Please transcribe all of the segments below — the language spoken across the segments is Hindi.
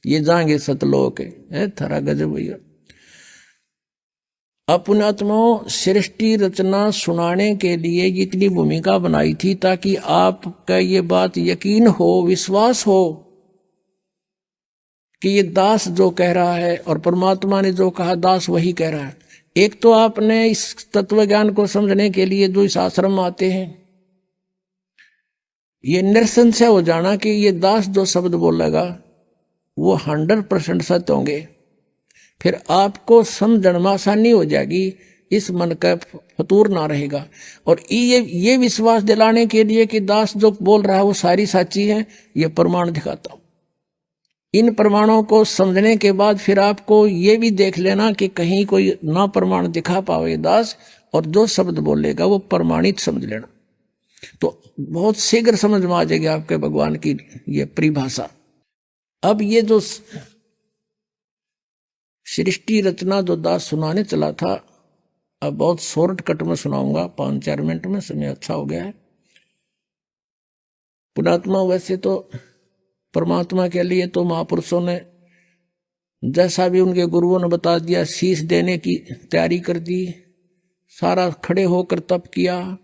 ये जाएंगे सतलोक है थारा गजब भैया। अपनात्माओं सृष्टि रचना सुनाने के लिए इतनी भूमिका बनाई थी ताकि आपका ये बात यकीन हो, विश्वास हो कि ये दास जो कह रहा है और परमात्मा ने जो कहा दास वही कह रहा है। एक तो आपने इस तत्व ज्ञान को समझने के लिए जो इस आश्रम में आते हैं, ये निरसंशय हो जाना कि ये दास जो शब्द बोलेगा वो 100% सत्य होंगे। फिर आपको समझने में आसानी हो जाएगी, इस मन का फतूर ना रहेगा। और ये विश्वास दिलाने के लिए कि दास जो बोल रहा है वो सारी साची है, ये प्रमाण दिखाता हूं। इन प्रमाणों को समझने के बाद फिर आपको ये भी देख लेना कि कहीं कोई ना प्रमाण दिखा पावे दास, और जो शब्द बोलेगा वो प्रमाणित समझ लेना, तो बहुत शीघ्र समझ में आ जाएगी आपके भगवान की ये परिभाषा। अब ये जो सृष्टि रचना जो दास सुनाने चला था, अब बहुत शॉर्टकट में सुनाऊंगा, 5-4 मिनट में, समय अच्छा हो गया है। पुणात्मा वैसे तो परमात्मा के लिए तो महापुरुषों ने जैसा भी उनके गुरुओं ने बता दिया, शीश देने की तैयारी कर दी, सारा खड़े होकर तप किया,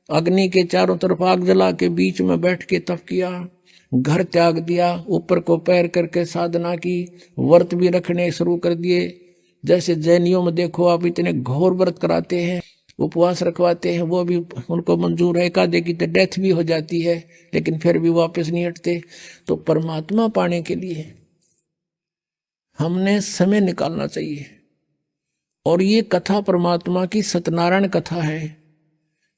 अग्नि के चारों तरफ आग जला के बीच में बैठ के तप किया, घर त्याग दिया, ऊपर को पैर करके साधना की, व्रत भी रखने शुरू कर दिए। जैसे जैनियों में देखो आप, इतने घोर व्रत कराते हैं, उपवास रखवाते हैं, वो भी उनको मंजूर है। एकादशी तो डेथ भी हो जाती है लेकिन फिर भी वापस नहीं हटते। तो परमात्मा पाने के लिए हमने समय निकालना चाहिए। और ये कथा परमात्मा की सत्यनारायण कथा है,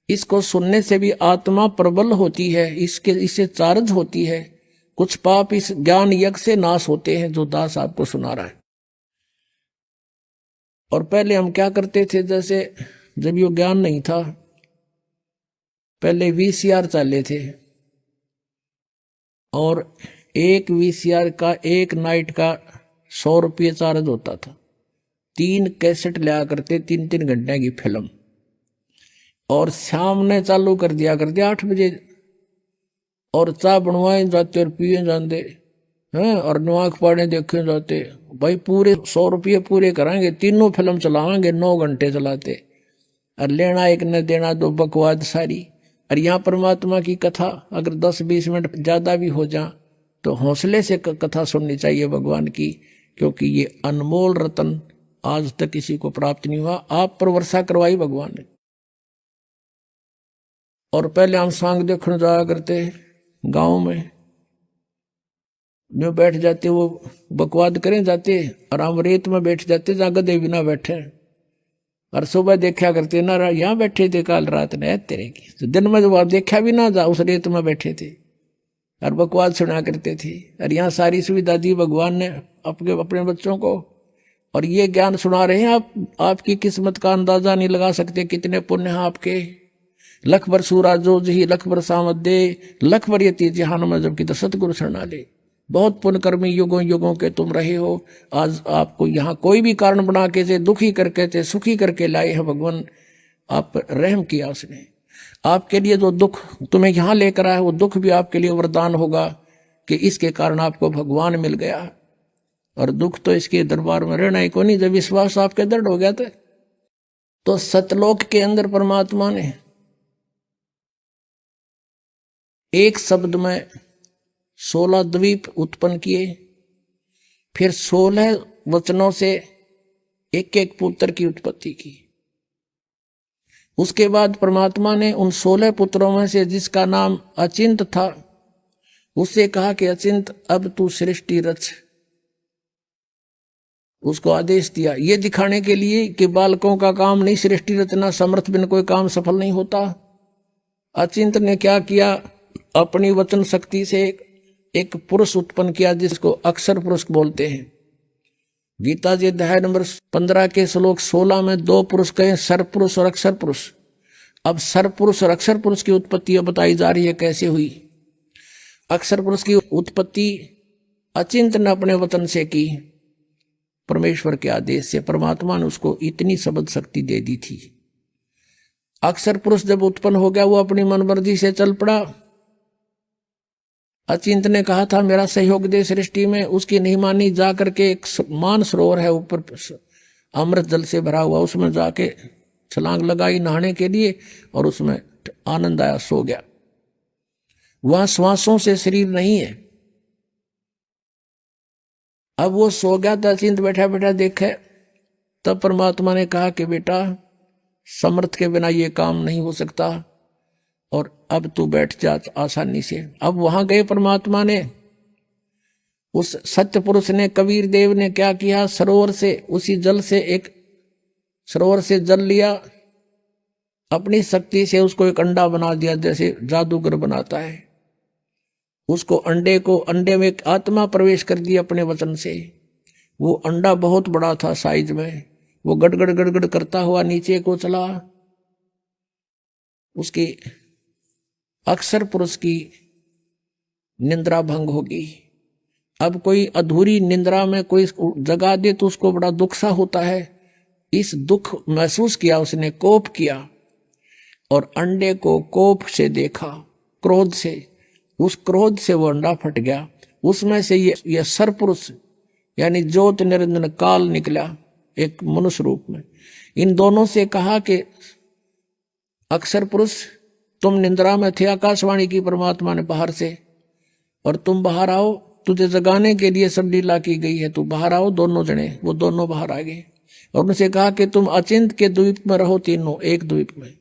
इसको सुनने से भी आत्मा प्रबल होती है, इससे चार्ज होती है। कुछ पाप इस ज्ञान यज्ञ से नाश होते हैं जो दास आपको सुना रहा है। और पहले हम क्या करते थे, जैसे जब ये ज्ञान नहीं था, पहले VCR चले थे, और एक VCR का एक नाइट का 100 रुपये चार्ज होता था। 3 कैसेट लिया करते, 3-3 घंटे की फिल्म, और शाम ने चालू कर दिया 8 बजे, और चाय बनवाए जाते और पिए जाते हैं, और नवाक पाड़े देखे जाते। भाई पूरे 100 रुपये पूरे कराएंगे, तीनों फिल्म चलाएंगे, 9 घंटे चलाते, और लेना एक न देना दो, बकवाद सारी। और यहाँ परमात्मा की कथा अगर 10-20 मिनट ज्यादा भी हो जा तो हौसले से कथा सुननी चाहिए भगवान की, क्योंकि ये अनमोल रतन आज तक किसी को प्राप्त नहीं हुआ। आप पर वर्षा करवाई भगवान ने। और पहले हम सांग देखने जाया करते गांव में, जो बैठ जाते वो बकवाद करें जाते, और हम रेत में बैठ जाते जहाँ गधे बिना बैठे, और सुबह देखा करते ना यहाँ बैठे थे काल रात ने तेरे की, तो दिन में जब आप देखा भी ना जा उस रेत में बैठे थे और बकवाद सुना करते थे। और यहाँ सारी सुविधा दी भगवान ने अपने बच्चों को, और ये ज्ञान सुना रहे हैं आप। आपकी किस्मत का अंदाजा नहीं लगा सकते कितने पुण्य हैं आपके। लख बर सूराजो जी लख बर सामद दे, लख बर यती जहान में जबकि तो सतगुरु शरणा ले। बहुत पुण्यकर्मी युगों युगों के तुम रहे हो। आज आपको यहाँ कोई भी कारण बना के थे, दुखी करके थे, सुखी करके लाए हैं भगवान। आप रहम किया उसने आपके लिए, जो दुख तुम्हें यहाँ लेकर आया वो दुख भी आपके लिए वरदान होगा कि इसके कारण आपको भगवान मिल गया। और दुख तो इसके दरबार में रहना ही को नहीं, जब विश्वास आपके दृढ़ हो गया था। तो सतलोक के अंदर परमात्मा ने एक शब्द में 16 द्वीप उत्पन्न किए, फिर 16 वचनों से एक एक पुत्र की उत्पत्ति की। उसके बाद परमात्मा ने उन 16 पुत्रों में से जिसका नाम अचिंत था उससे कहा कि अचिंत अब तू सृष्टि रच। उसको आदेश दिया ये दिखाने के लिए कि बालकों का काम नहीं सृष्टि रचना, समर्थ बिन कोई काम सफल नहीं होता। अचिंत ने क्या किया, अपनी वचन शक्ति से एक पुरुष उत्पन्न किया जिसको अक्षर पुरुष बोलते हैं। गीता जी अध्याय नंबर 15 के श्लोक 16 में 2 पुरुष कहे, सर पुरुष और अक्षर पुरुष। अब सर पुरुष और अक्षर पुरुष की उत्पत्ति बताई जा रही है कैसे हुई। अक्षर पुरुष की उत्पत्ति अचिंत ने अपने वचन से की, परमेश्वर के आदेश से। परमात्मा ने उसको इतनी शब्द शक्ति दे दी थी। अक्षर पुरुष जब उत्पन्न हो गया वो अपनी मनमर्जी से चल पड़ा, अचिंत ने कहा था मेरा सहयोग दे सृष्टि में, उसकी नहीं मानी। जा करके एक मान सरोवर है ऊपर अमृत जल से भरा हुआ, उसमें जाके छलांग लगाई नहाने के लिए और उसमें आनंद आया, सो गया। वहां श्वासों से शरीर नहीं है। अब वो सो गया था, अचिंत बैठा बैठा देखे, तब परमात्मा ने कहा कि बेटा समर्थ के बिना ये काम नहीं हो सकता और अब तू बैठ जा आसानी से। अब वहां गए परमात्मा ने, उस सत्य पुरुष ने, कबीर देव ने क्या किया, सरोवर से उसी जल से एक सरोवर से जल लिया, अपनी शक्ति से उसको एक अंडा बना दिया, जैसे जादूगर बनाता है। उसको अंडे में एक आत्मा प्रवेश कर दी अपने वचन से। वो अंडा बहुत बड़ा था साइज में, वो गड़गड़ गड़गड़ करता हुआ नीचे को चला। उसकी अक्सर पुरुष की निंद्रा भंग होगी। अब कोई अधूरी निंद्रा में कोई जगा दे तो उसको बड़ा दुख सा होता है। इस दुख महसूस किया उसने, कोप किया और अंडे को कोप से देखा, क्रोध से। उस क्रोध से वो अंडा फट गया, उसमें से ये सरपुरुष यानी ज्योत निरंजन काल निकला एक मनुष्य रूप में। इन दोनों से कहा कि अक्सर पुरुष तुम निंद्रा में थे, आकाशवाणी की परमात्मा ने बाहर से, और तुम बाहर आओ, तुझे जगाने के लिए सब लीला की गई है, तू बाहर आओ। दोनों जने वो दोनों बाहर आ गए और उनसे कहा कि तुम अचिंत के द्वीप में रहो, तीनों एक द्वीप में।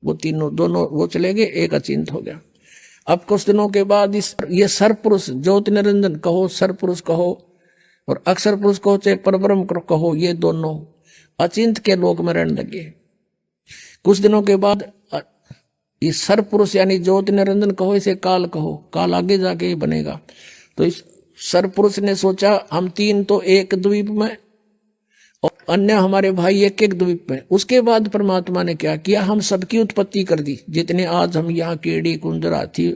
वो तीनों दोनों वो चले गए, एक अचिंत हो गया। अब कुछ दिनों के बाद ये सरपुरुष, ज्योति निरंजन कहो, सरपुरुष कहो और अक्षर पुरुष कहो, चाहे परब्रह्म कहो, ये दोनों अचिंत के लोक में रहने लगे। कुछ दिनों के बाद ये सरपुरुष यानी ज्योति निरंजन कहो, इसे काल कहो, काल आगे जाके ही बनेगा। तो इस सरपुरुष ने सोचा हम तीन तो एक द्वीप में और अन्य हमारे भाई एक एक द्वीप में। उसके बाद परमात्मा ने क्या किया, हम सबकी उत्पत्ति कर दी। जितने आज हम यहाँ कीड़ी कुंजर हाथी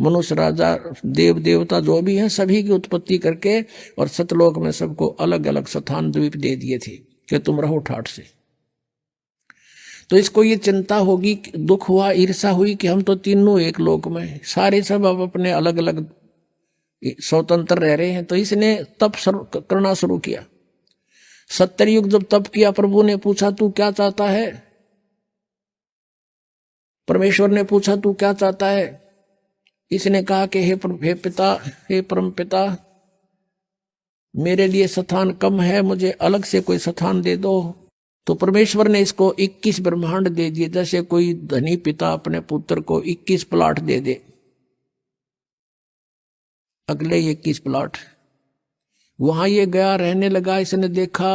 मनुष्य राजा देव देवता जो भी हैं, सभी की उत्पत्ति करके और सतलोक में सबको अलग अलग स्थान द्वीप दे दिए थे कि तुम रहो ठाठ से। तो इसको ये चिंता होगी, दुख हुआ, ईर्षा हुई कि हम तो तीनों एक लोक में, सारे सब अब अपने अलग अलग स्वतंत्र रह रहे हैं। तो इसने तप करना शुरू किया। 70 युग जब तप किया, प्रभु ने पूछा तू क्या चाहता है, परमेश्वर ने पूछा तू क्या चाहता है। इसने कहा कि हे पिता, हे परम पिता, मेरे लिए स्थान कम है, मुझे अलग से कोई स्थान दे दो। तो परमेश्वर ने इसको 21 ब्रह्मांड दे दिए, जैसे कोई धनी पिता अपने पुत्र को 21 प्लाट दे दे, अगले 21 प्लाट। वहां ये गया, रहने लगा। इसने देखा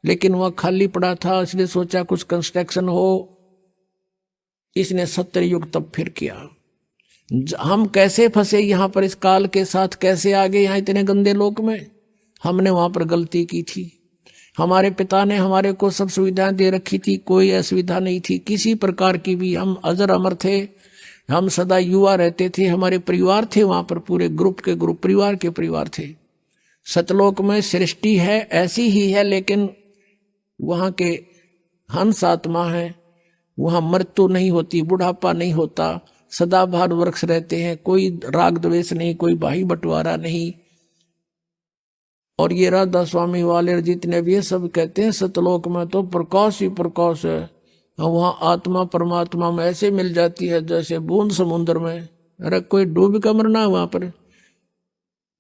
लेकिन वह खाली पड़ा था, इसने सोचा कुछ कंस्ट्रक्शन हो। इसने 70 युग तब फिर किया। हम कैसे फंसे यहाँ पर, इस काल के साथ कैसे आ गए यहाँ इतने गंदे लोक में। हमने वहां पर गलती की थी। हमारे पिता ने हमारे को सब सुविधाएं दे रखी थी, कोई असुविधा नहीं थी किसी प्रकार की भी। हम अजर अमर थे, हम सदा युवा रहते थे। हमारे परिवार थे वहां पर, पूरे ग्रुप के ग्रुप, परिवार के परिवार थे। सतलोक में सृष्टि है ऐसी ही है, लेकिन वहां के हंस आत्मा है, वहां मृत्यु नहीं होती, बुढ़ापा नहीं होता, सदाबहार वृक्ष रहते हैं, कोई राग द्वेष नहीं, कोई भाई बंटवारा नहीं। और ये राधा स्वामी वाले जितने भी सब कहते हैं सतलोक में तो प्रकाश ही प्रकाश है। वहां आत्मा परमात्मा में ऐसे मिल जाती है जैसे बूंद समुद्र में। अरे कोई डूब का मरना, वहां पर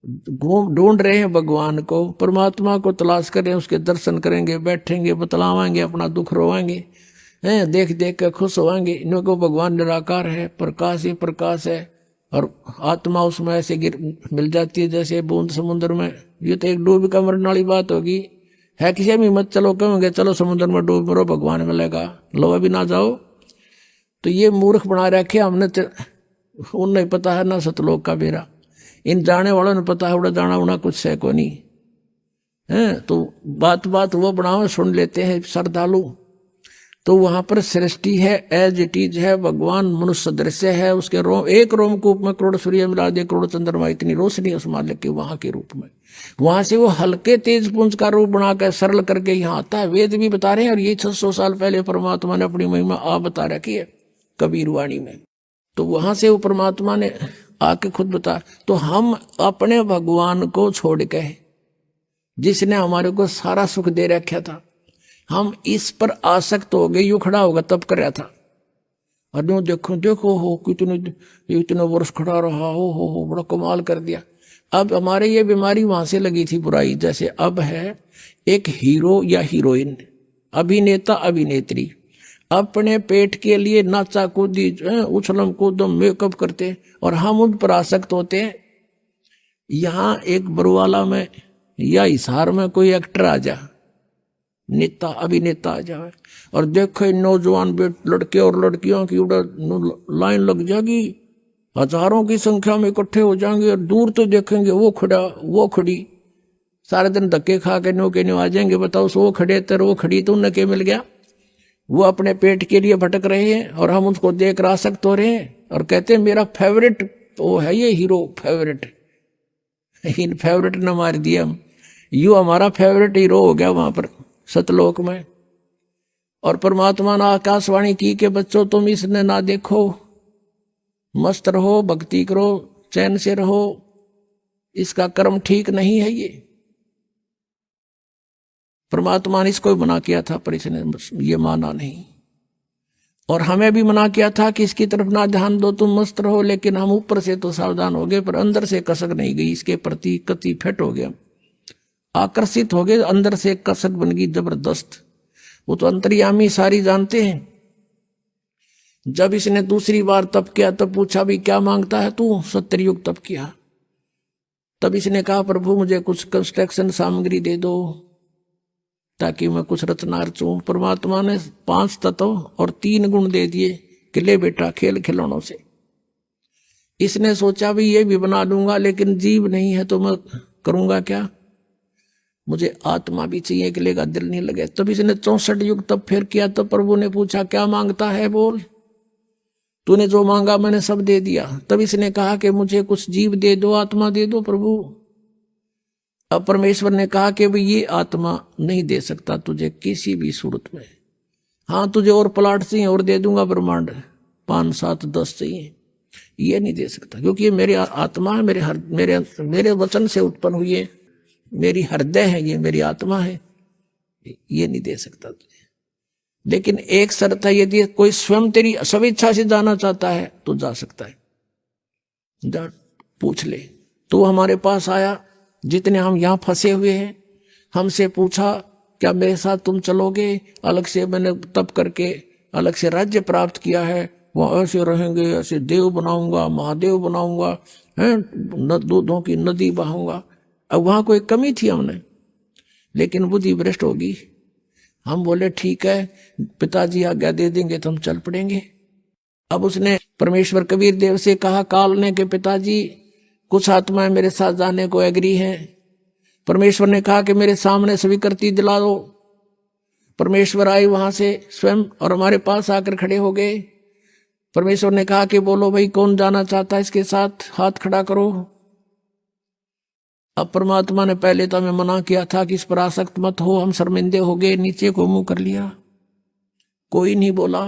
ढूंढ रहे हैं भगवान को, परमात्मा को तलाश कर रहे हैं, उसके दर्शन करेंगे, बैठेंगे, बतलावाएंगे, अपना दुख रोवाएंगे, हैं देख देख के खुश होवाएंगे। इनको भगवान निराकार है, प्रकाश ही प्रकाश है और आत्मा उसमें ऐसे मिल जाती है जैसे बूंद समुद्र में। ये तो एक डूब का मरने वाली बात होगी। है किसी में मत चलो, कहेंगे चलो समुद्र में डूब मरो, भगवान मिलेगा, लो अभी ना जाओ। तो ये मूर्ख बना रखे हमने, उन्हें पता है ना सतलोक का बेरा। इन जाने वालों ने पता है उड़ा जाना उड़ा कुछ है को नहीं है। तो बात बात वो बनाओ, सुन लेते हैं श्रद्धालु। तो वहां पर सृष्टि है, एज इट इज है, भगवान मनुष्य दृश्य है। उसके एक रोमकूप में करोड़ सूर्य मिला दे, करोड़ चंद्रमा, इतनी रोशनी उस मालिक के वहां के रूप में। वहां से वो हल्के तेज पुंज का रूप बनाकर सरल करके यहाँ आता है। वेद भी बता रहे हैं और ये 600 साल पहले परमात्मा ने अपनी महिमा आप बता रखी है कबीर वाणी में। तो वहां से वो परमात्मा ने आके खुद बता। तो हम अपने भगवान को छोड़ के, जिसने हमारे को सारा सुख दे रखा था, हम इस पर आसक्त हो गए। यू खड़ा होगा तब कर रहा था, और यूं देखो देखो हो कितने इतने वर्ष खड़ा रहा, हो बड़ा कमाल कर दिया। अब हमारे ये बीमारी वहां से लगी थी बुराई। जैसे अब है एक हीरो या हीरोइन, अभिनेता अभिनेत्री, अपने पेट के लिए नाचा कूदी उछलम कूदम मेकअप करते, और हम उन पर आसक्त होते हैं। यहाँ एक बरुवाला में या हिसार में कोई एक्टर आ जा, नेता अभिनेता आ जाए, और देखे नौजवान लड़के और लड़कियों की लाइन लग जाएगी, हजारों की संख्या में इकट्ठे हो जाएंगे, और दूर तो देखेंगे वो खड़ा वो खड़ी, सारे दिन धक्के खा के नो के न्यू आ जाएंगे। बताओ, सो वो खड़े तर वो खड़ी, तो उन्हें क्या मिल गया? वो अपने पेट के लिए भटक रहे हैं, और हम उसको देख रहा सकते हो रहे हैं, और कहते हैं मेरा फेवरेट वो है ये हीरो, फेवरेट। इन फेवरेट ने मार दिया हम, यू हमारा फेवरेट हीरो हो गया वहां पर सतलोक में। और परमात्मा ने आकाशवाणी की कि बच्चों तुम इसने ना देखो, मस्त रहो, भक्ति करो, चैन से रहो, इसका कर्म ठीक नहीं है। ये परमात्मा ने इसको मना किया था, पर इसने ये माना नहीं। और हमें भी मना किया था कि इसकी तरफ ना ध्यान दो, तुम मस्त रहो, लेकिन हम ऊपर से तो सावधान हो गए, पर अंदर से कसक नहीं गई, इसके प्रति कति फिट हो गया, आकर्षित हो गए, अंदर से कसक बन गई जबरदस्त। वो तो अंतर्यामी सारी जानते हैं। जब इसने दूसरी बार तप किया तब पूछा भी क्या मांगता है तू? 70 युग तप किया। तब इसने कहा प्रभु मुझे कुछ कंस्ट्रक्शन सामग्री दे दो ताकि मैं कुछ रचना रचूं। परमात्मा ने 5 तत्व और 3 गुण दे दिए कि ले बेटा खेल खिलौनों से। इसने सोचा भी ये भी बना दूंगा, लेकिन जीव नहीं है तो मैं करूंगा क्या, मुझे आत्मा भी चाहिए कि लेगा, दिल नहीं लगे। तब इसने 64 युग तब फिर किया। तो प्रभु ने पूछा क्या मांगता है, बोल। तूने जो मांगा मैंने सब दे दिया। तब इसने कहा कि मुझे कुछ जीव दे दो, आत्मा दे दो प्रभु। अब परमेश्वर ने कहा कि भाई ये आत्मा नहीं दे सकता तुझे किसी भी सूरत में। हाँ तुझे और प्लाट चाहिए और दे दूंगा, ब्रह्मांड 5, 7, 10 चाहिए, ये नहीं दे सकता, क्योंकि ये मेरी आत्मा है, मेरे वचन से उत्पन्न हुई है, मेरी हृदय है, ये मेरी आत्मा है, ये नहीं दे सकता तुझे। लेकिन एक शर्त है, यदि कोई स्वयं तेरी स्वेच्छा से जाना चाहता है तो जा सकता है, जा पूछ ले। तो हमारे पास आया, जितने हम यहाँ फंसे हुए हैं, हमसे पूछा क्या मेरे साथ तुम चलोगे? अलग से मैंने तप करके अलग से राज्य प्राप्त किया है, वहां ऐसे रहेंगे, ऐसे देव बनाऊंगा, महादेव बनाऊंगा, है दूधों की नदी बहाऊंगा। अब वहां कोई कमी थी हमने, लेकिन बुद्धि भ्रष्ट होगी। हम बोले ठीक है पिताजी आज्ञा दे देंगे तो हम चल पड़ेंगे। अब उसने परमेश्वर कबीर देव से कहा काल ने कि पिताजी कुछ आत्माएं मेरे साथ जाने को एग्री हैं। परमेश्वर ने कहा कि मेरे सामने स्वीकृति दिला दो। परमेश्वर आए वहां से स्वयं और हमारे पास आकर खड़े हो गए। परमेश्वर ने कहा कि बोलो भाई कौन जाना चाहता है इसके साथ, हाथ खड़ा करो। अब परमात्मा ने पहले तो हमें मना किया था कि इस पर आसक्त मत हो, हम शर्मिंदे हो गए, नीचे को मुंह कर लिया, कोई नहीं बोला,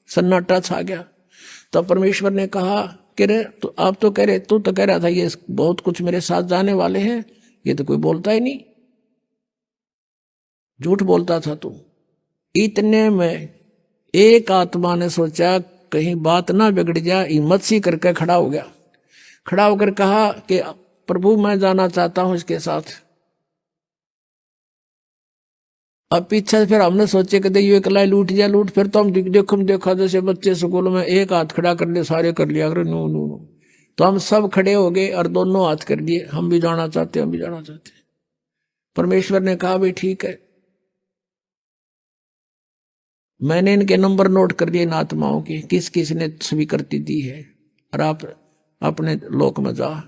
सन्नाटा छा गया। तब परमेश्वर ने कहा कि रे तो आप तो कह रहे, तू तो कह रहा था ये बहुत कुछ मेरे साथ जाने वाले हैं, ये तो कोई बोलता ही नहीं, झूठ बोलता था तू। इतने में एक आत्मा ने सोचा कहीं बात ना बिगड़ जाए, हिम्मत सी करके खड़ा हो गया। खड़ा होकर कहा कि प्रभु मैं जाना चाहता हूं इसके साथ। अब पीछे फिर हमने सोचे कि ये अकेला लूट जा लूट, फिर तो हम देखा जैसे बच्चे स्कूल में एक हाथ खड़ा कर ले, सारे कर लिया अगर नो नो नो, तो हम सब खड़े हो गए और दोनों हाथ कर दिए, हम भी जाना चाहते, हम भी जाना चाहते। परमेश्वर ने कहा भी ठीक है, मैंने इनके नंबर नोट कर लिए इन आत्माओं के, किस किस ने स्वीकृति दी है, और आप अपने लोक में जा,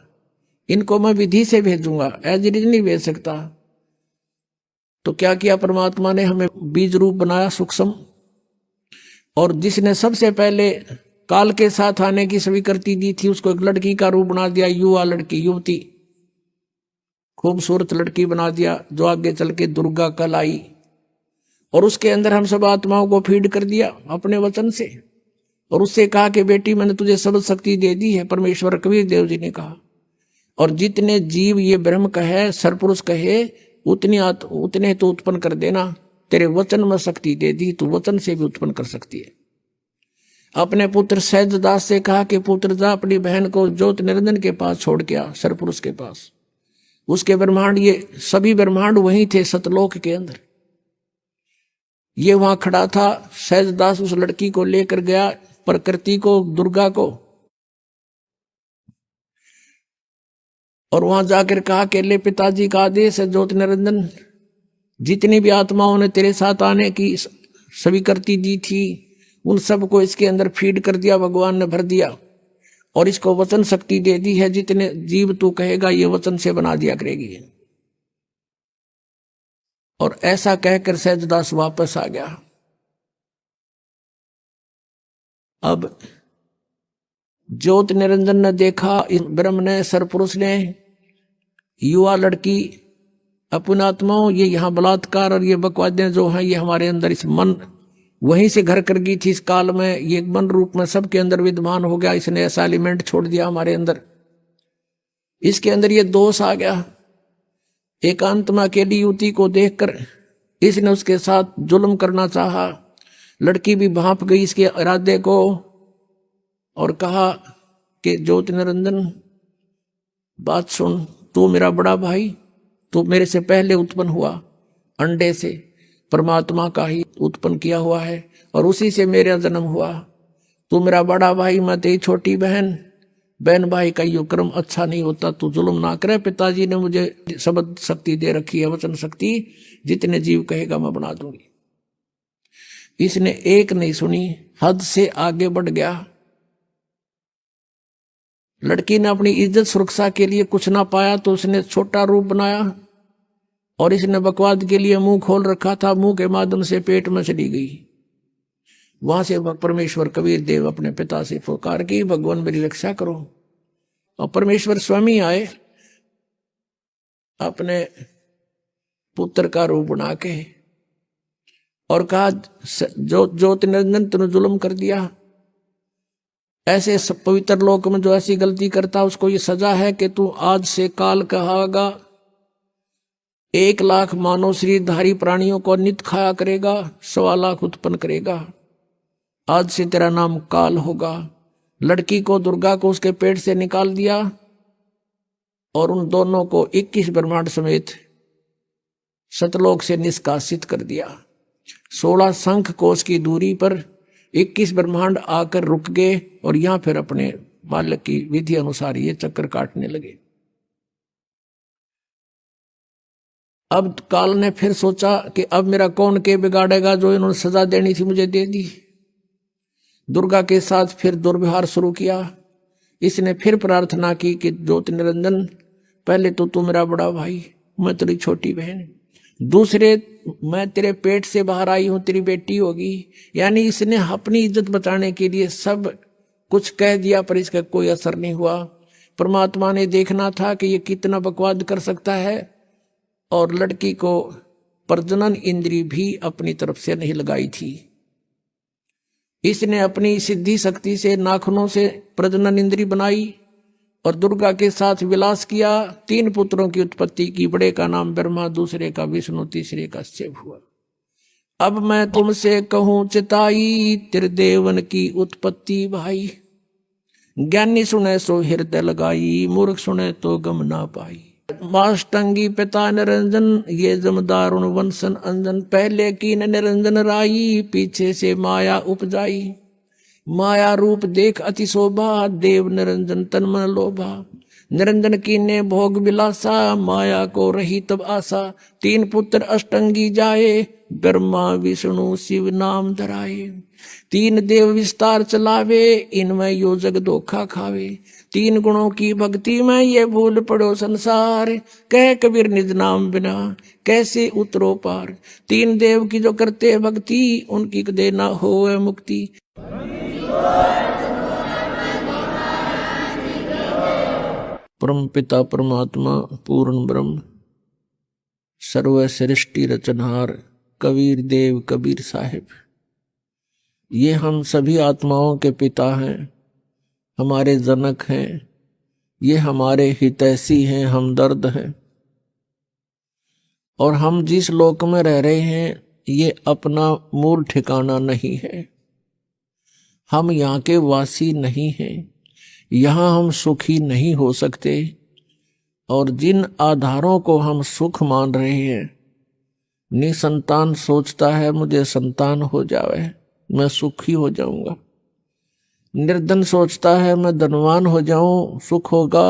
इनको मैं विधि से भेजूंगा, एज इट इज नहीं भेज सकता। तो क्या किया परमात्मा ने, हमें बीज रूप बनाया सूक्ष्म, और जिसने सबसे पहले काल के साथ आने की स्वीकृति दी थी उसको एक लड़की का रूप बना दिया, युवा लड़की, युवती, खूबसूरत लड़की बना दिया, जो आगे चल के दुर्गा कल आई। और उसके अंदर हम सब आत्माओं को फीड कर दिया अपने वचन से, और उससे कहा कि बेटी मैंने तुझे शब्द शक्ति दे दी है, परमेश्वर कबीर देव जी ने कहा। और जितने जीव ये ब्रह्म कहे, सरपुरुष कहे, उतने तो उत्पन्न कर देना। तेरे वचन में शक्ति दे दी, तू वचन से भी उत्पन्न कर सकती है। अपने पुत्र सहजदास से कहा कि पुत्र जा अपनी बहन को ज्योत निरंजन के पास छोड़ के आ, सरपुरुष के पास। उसके ब्रह्मांड, ये सभी ब्रह्मांड वहीं थे सतलोक के अंदर। ये वहां खड़ा था। सहजदास उस लड़की को लेकर गया, प्रकृति को, दुर्गा को, और वहां जाकर कहा कि ले पिताजी का आदेश है, ज्योत निरंजन जितनी भी आत्माओं ने तेरे साथ आने की स्वीकृति दी थी, उन सबको इसके अंदर फीड कर दिया, भगवान ने भर दिया। और इसको वचन शक्ति दे दी है, जितने जीव तू कहेगा ये वचन से बना दिया करेगी। और ऐसा कहकर सहजदास वापस आ गया। अब ज्योत निरंजन ने देखा, ब्रह्म ने, सरपुरुष ने, युवा लड़की, अपुनात्माओं, ये यहाँ बलात्कार और ये बकवादें जो हैं, ये हमारे अंदर इस मन वहीं से घर कर गई थी। इस काल में ये मन रूप में सबके अंदर विद्यमान हो गया। इसने ऐसा एलिमेंट छोड़ दिया हमारे अंदर, इसके अंदर ये दोष आ गया। एकांत में अकेली युवती को देखकर इसने उसके साथ जुल्म करना चाहा। लड़की भी भांप गई इसके इरादे को और कहा कि ज्योति निरंजन बात सुन, तू मेरा बड़ा भाई, तू मेरे से पहले उत्पन्न हुआ, अंडे से परमात्मा का ही उत्पन्न किया हुआ है और उसी से मेरा जन्म हुआ। तू मेरा बड़ा भाई, मैं तेरी छोटी बहन, बहन भाई का यो क्रम अच्छा नहीं होता, तू जुल्म ना करे। पिताजी ने मुझे शब्द शक्ति दे रखी है, वचन शक्ति, जितने जीव कहेगा मैं बना दूंगी। इसने एक नहीं सुनी, हद से आगे बढ़ गया। लड़की ने अपनी इज्जत सुरक्षा के लिए कुछ ना पाया तो उसने छोटा रूप बनाया और इसने बकवाद के लिए मुंह खोल रखा था, मुंह के माध्यम से पेट में चली गई। वहां से परमेश्वर कबीर देव अपने पिता से पुकार की, भगवान मेरी रक्षा करो। और परमेश्वर स्वयं आए अपने पुत्र का रूप बना के और कहा, ज्योत निरंजन तूने जुल्म कर दिया। ऐसे पवित्र लोक में जो ऐसी गलती करता उसको ये सजा है कि तू आज से काल कहागा, 1 लाख मानव शरीरधारी प्राणियों को नित खाया करेगा, 1.25 लाख उत्पन्न करेगा। आज से तेरा नाम काल होगा। लड़की को, दुर्गा को उसके पेट से निकाल दिया और उन दोनों को 21 ब्रह्मांड समेत सतलोक से निष्कासित कर दिया। 16 शंख कोश की दूरी पर 21 ब्रह्मांड आकर रुक गए और यहां फिर अपने मालिक की विधि अनुसार ये चक्कर काटने लगे। अब काल ने फिर सोचा कि अब मेरा कौन के बिगाड़ेगा, जो इन्होंने सजा देनी थी मुझे दे दी। दुर्गा के साथ फिर दुर्व्यवहार शुरू किया। इसने फिर प्रार्थना की कि ज्योति निरंजन, पहले तो तू मेरा बड़ा भाई, मैं तेरी छोटी बहन, दूसरे मैं तेरे पेट से बाहर आई हूं, तेरी बेटी होगी। यानी इसने अपनी इज्जत बचाने के लिए सब कुछ कह दिया, पर इसका कोई असर नहीं हुआ। परमात्मा ने देखना था कि ये कितना बकवाद कर सकता है और लड़की को प्रजनन इंद्री भी अपनी तरफ से नहीं लगाई थी। इसने अपनी सिद्धि शक्ति से नाखूनों से प्रजनन इंद्री बनाई और दुर्गा के साथ विलास किया। 3 पुत्रों की उत्पत्ति की। बड़े का नाम ब्रह्मा, दूसरे का विष्णु, तीसरे का शिव हुआ। अब मैं तुमसे कहूं चिताई, त्रिदेवन की उत्पत्ति भाई। ज्ञानी सुने सो हृदय लगाई, मूर्ख सुने तो गम ना पाई। माष्टंगी पिता निरंजन, ये जमदारुण वंशन अंजन। पहले की निरंजन राई, पीछे से माया उपजाई। माया रूप देख अति शोभा, देव निरंजन तन मन लोभा। निरंजन की ने भोग विलासा, माया को रही तब आशा। 3 पुत्र अष्टंगी जाए, ब्रह्मा विष्णु शिव नाम धराए। 3 देव विस्तार चलावे, इनमें यो जग धोखा खावे। 3 गुणों की भक्ति में ये भूल पड़ो संसार, कह कबीर निज नाम बिना कैसे उतरो पार। 3 देव की जो करते भक्ति, उनकी कदे ना होए मुक्ति। परम पिता परमात्मा पूर्ण ब्रह्म, सर्व सृष्टि रचनहार, कबीर देव कबीर साहिब। ये हम सभी आत्माओं के पिता हैं, हमारे जनक हैं, ये हमारे हितैषी हैं, हमदर्द हैं। और हम जिस लोक में रह रहे हैं ये अपना मूल ठिकाना नहीं है। हम यहाँ के वासी नहीं हैं, यहाँ हम सुखी नहीं हो सकते। और जिन आधारों को हम सुख मान रहे हैं, निसंतान सोचता है मुझे संतान हो जावे मैं सुखी हो जाऊंगा, निर्धन सोचता है मैं धनवान हो जाऊं सुख होगा।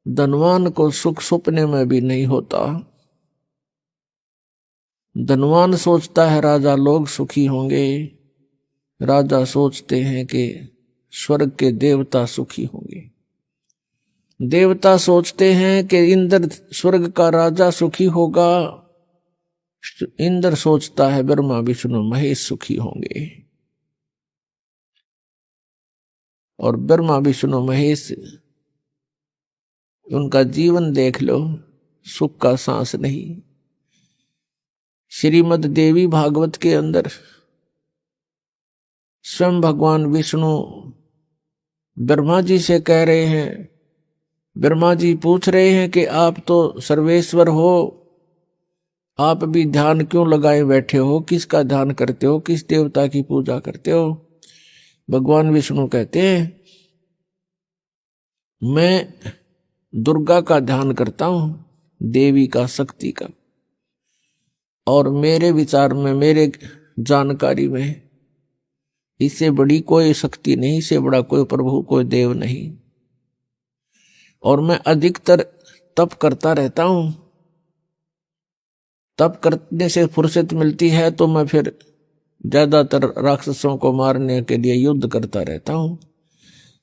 धनवान को सुख सपने में भी नहीं होता। धनवान सोचता है राजा लोग सुखी होंगे, राजा सोचते हैं कि स्वर्ग के देवता सुखी होंगे। देवता सोचते हैं कि इंद्र स्वर्ग का राजा सुखी होगा, इंद्र सोचता है ब्रह्मा विष्णु महेश सुखी होंगे। और ब्रह्मा विष्णु महेश उनका जीवन देख लो, सुख का सांस नहीं। श्रीमद् देवी भागवत के अंदर स्वयं भगवान विष्णु ब्रह्मा जी से कह रहे हैं, ब्रह्मा जी पूछ रहे हैं कि आप तो सर्वेश्वर हो, आप भी ध्यान क्यों लगाए बैठे हो, किसका ध्यान करते हो, किस देवता की पूजा करते हो। भगवान विष्णु कहते हैं मैं दुर्गा का ध्यान करता हूं, देवी का, शक्ति का। और मेरे विचार में, मेरे जानकारी में इससे बड़ी कोई शक्ति नहीं, इससे बड़ा कोई प्रभु, कोई देव नहीं। और मैं अधिकतर तप करता रहता हूं, तप करने से फुर्सत मिलती है तो मैं फिर ज्यादातर राक्षसों को मारने के लिए युद्ध करता रहता हूं।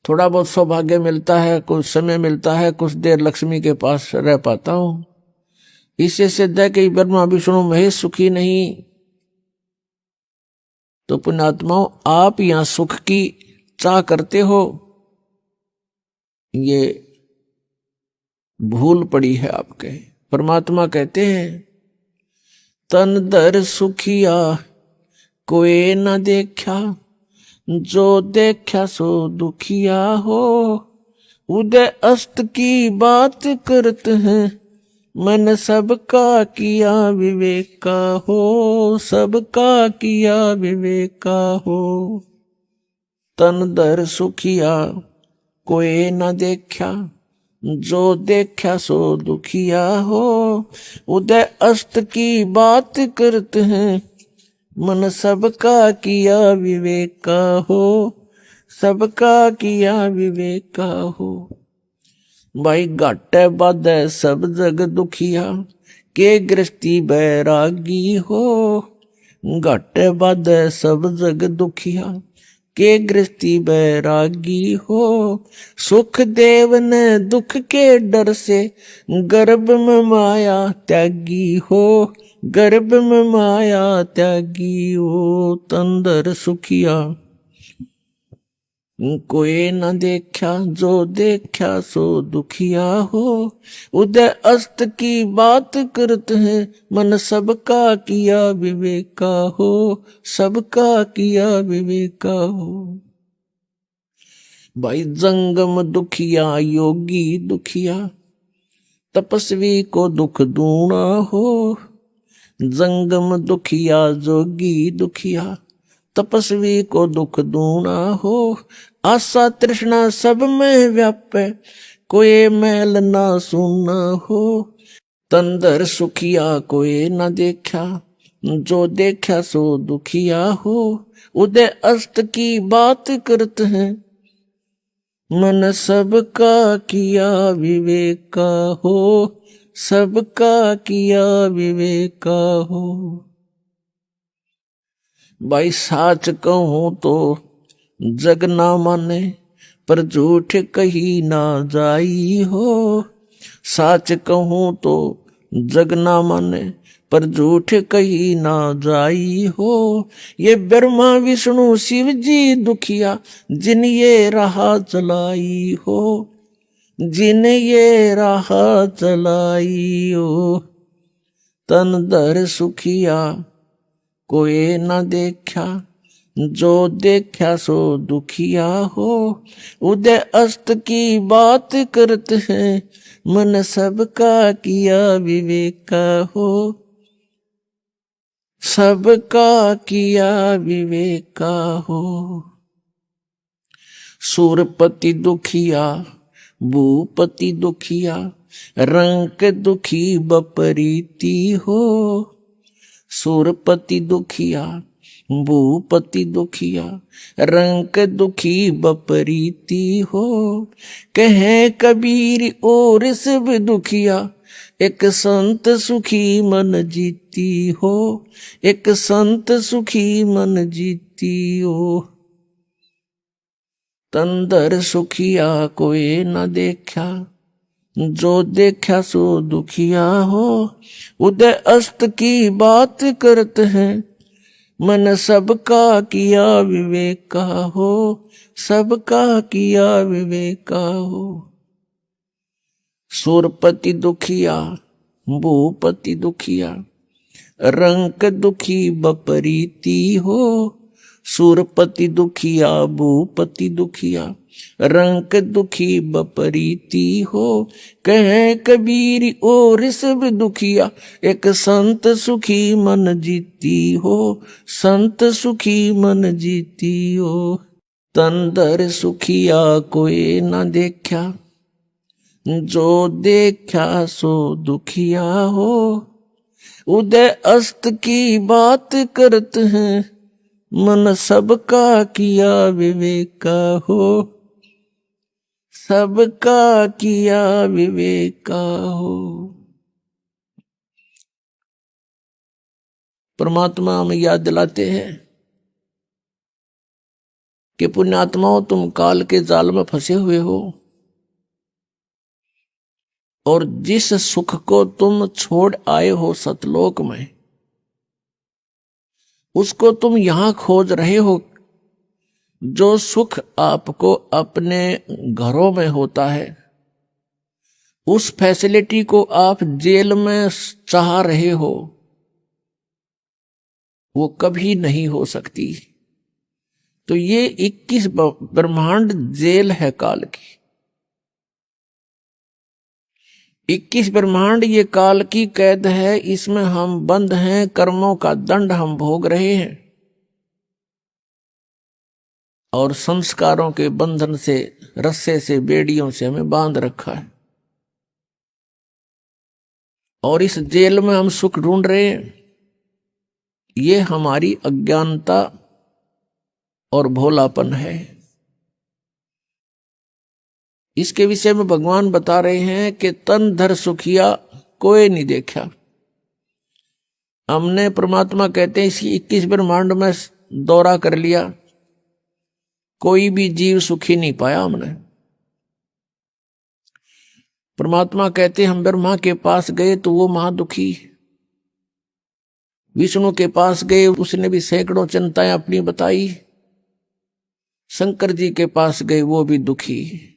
थोड़ा बहुत सौभाग्य मिलता है, कुछ समय मिलता है, कुछ देर लक्ष्मी के पास रह पाता हूं। इससे सिद्ध है कि ब्रह्मा विष्णु महेश सुखी नहीं। तो पुण्यात्माओं, आप यहां सुख की चाह करते हो, ये भूल पड़ी है आपके। परमात्मा कहते हैं तन दर सुखिया कोई न देखा, जो देखा सो दुखिया हो। उदय अस्त की बात करते हैं, मन सबका किया विवेक का हो, सबका किया विवेक का हो। तन दर सुखिया कोई न देखा, जो देखा सो दुखिया हो। उदय अस्त की बात करते हैं, मन सबका किया विवेक का हो, सबका किया विवेक का हो। भाई घाटे बाधे सब जग दुखिया, के गृहस्थी बैरागी हो। घाटे बाधे सब जग दुखिया, के गृहस्थी बैरागी हो। सुख देव ने दुख के डर से, गर्भ में माया त्यागी हो, गर्भ में माया त्यागी हो। तंदर सुखिया कोई न देखा, जो देखा सो दुखिया हो। उदय अस्त की बात करते हैं, मन सबका किया विवेक का हो, सबका किया विवेक का हो। भाई जंगम दुखिया योगी दुखिया, तपस्वी को दुख दूना हो। जंगम दुखिया जोगी दुखिया, तपस्वी को दुख दूना हो। आशा तृष्णा सब में व्यापे, कोई मैल ना सुना हो। तंदर सुखिया कोई न देखा, जो देखा सो दुखिया हो। उदय अस्त की बात करते हैं, मन सबका किया विवेक का हो, सबका किया विवेक का हो। भाई साच कहूं तो जग ना माने, पर झूठ कही ना जाई हो। साच कहूं तो जग ना माने, पर झूठ कही ना जाई हो। ये ब्रह्मा विष्णु शिव जी दुखिया, जिन ये राह चलाई हो, जिन ये राह चलाई हो। तन दर सुखिया कोई न देखा, जो देखा सो दुखिया हो, उदय अस्त की बात करते हैं, मन सबका किया विवेका हो, सबका किया विवेका हो। सूरपति दुखिया भूपति दुखिया, रंक दुखी बपरीती हो, सूरपति दुखिया भूपति दुखिया, रंक दुखी बपरीती हो। कहे कबीर और सब दुखिया, एक संत सुखी मन जीती हो, एक संत सुखी मन जीती हो। तंदर सुखिया कोई न देखा, जो देखा सो दुखिया हो, उदय अस्त की बात करते हैं, मन सबका किया विवेका हो, सबका किया विवेका हो। सूरपति दुखिया भूपति दुखिया, रंक दुखी बपरीती हो, सूरपति दुखिया भूपति दुखिया, रंक दुखी बपरीती हो। कहे कबीर और सब दुखिया, एक संत सुखी मन जीती हो, संत सुखी मन जीती हो। तंदर सुखिया कोई न देखा, जो देखा सो दुखिया हो, उदय अस्त की बात करते हैं, मन सबका किया विवेका हो, सबका किया विवेका हो। परमात्मा हमें याद दिलाते हैं कि पुण्यात्माओं, तुम काल के जाल में फंसे हुए हो, और जिस सुख को तुम छोड़ आए हो सतलोक में, उसको तुम यहां खोज रहे हो। जो सुख आपको अपने घरों में होता है, उस फैसिलिटी को आप जेल में चाह रहे हो, वो कभी नहीं हो सकती। तो ये 21 ब्रह्मांड जेल है काल की। 21 ब्रह्मांड ये काल की कैद है, इसमें हम बंद हैं, कर्मों का दंड हम भोग रहे हैं, और संस्कारों के बंधन से, रस्से से, बेड़ियों से हमें बांध रखा है। और इस जेल में हम सुख ढूंढ रहे हैं। ये हमारी अज्ञानता और भोलापन है। इसके विषय में भगवान बता रहे हैं कि तन धर सुखिया कोई नहीं देखा। हमने, परमात्मा कहते हैं, इसी 21 ब्रह्मांड में दौरा कर लिया, कोई भी जीव सुखी नहीं पाया हमने। परमात्मा कहते हम ब्रह्मा के पास गए तो वो महादुखी, विष्णु के पास गए, उसने भी सैकड़ों चिंताएं अपनी बताई, शंकर जी के पास गए, वो भी दुखी।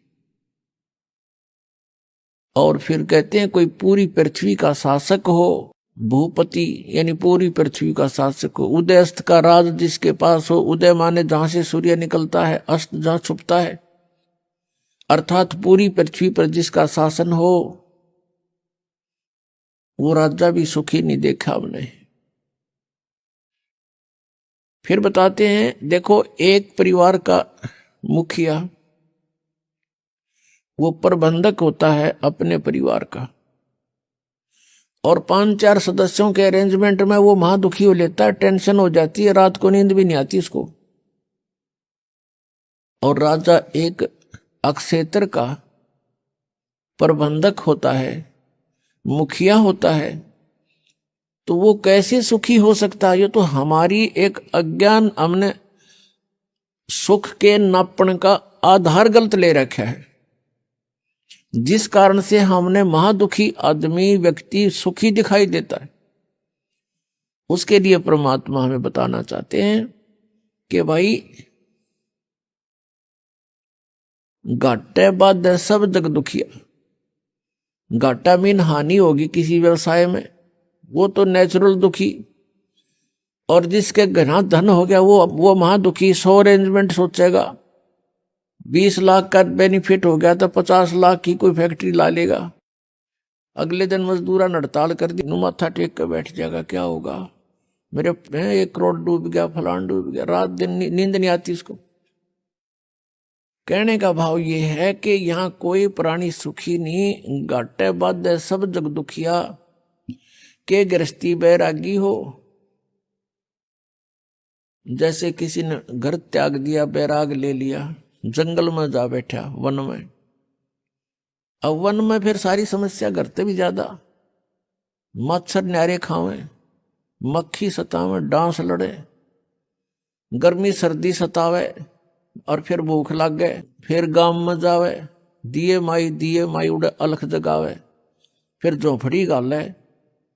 और फिर कहते हैं कोई पूरी पृथ्वी का शासक हो, भूपति यानी पूरी पृथ्वी का शासक हो, उदय अस्त का राज जिसके पास हो, उदय माने जहां से सूर्य निकलता है, अस्त जहां छुपता है, अर्थात पूरी पृथ्वी पर जिसका शासन हो, वो राजा भी सुखी नहीं देखा हमने। फिर बताते हैं, देखो एक परिवार का मुखिया, वो प्रबंधक होता है अपने परिवार का, और 5-4 सदस्यों के अरेंजमेंट में वो महादुखी हो लेता है, टेंशन हो जाती है, रात को नींद भी नहीं आती उसको। और राजा एक अक्षेत्र का प्रबंधक होता है, मुखिया होता है, तो वो कैसे सुखी हो सकता है? ये तो हमारी एक अज्ञान, हमने सुख के नापण का आधार गलत ले रखा है, जिस कारण से हमने महादुखी आदमी, व्यक्ति सुखी दिखाई देता है। उसके लिए परमात्मा हमें बताना चाहते हैं कि भाई घाटे बाद सब जग दुखिया। घाटा मीन हानि होगी किसी व्यवसाय में, वो तो नेचुरल दुखी। और जिसके घना धन हो गया वो महादुखी। 100 अरेंजमेंट सोचेगा, 20 लाख का बेनिफिट हो गया तो 50 लाख की कोई फैक्ट्री ला लेगा। अगले दिन मजदूरा ने हड़ताल कर दी, माथा टेक कर बैठ जाएगा, क्या होगा मेरे 1 करोड़ डूब गया, फलान डूब गया, रात दिन नींद नहीं आती उसको। कहने का भाव ये है कि यहाँ कोई प्राणी सुखी नहीं, घाटे बाधे सब जग दुखिया, के गृहस्थी बैरागी हो। जैसे किसी ने घर त्याग दिया, बैराग ले लिया, जंगल में जा बैठा, वन में। अब वन में फिर सारी समस्या करते भी ज्यादा, मच्छर न्यारे खावे, मक्खी सतावे, डांस लड़े, गर्मी सर्दी सतावे, और फिर भूख लग गए, फिर गांव में जावे, दिए माई उड़े अलख जगावे, फिर झोपड़ी गाले,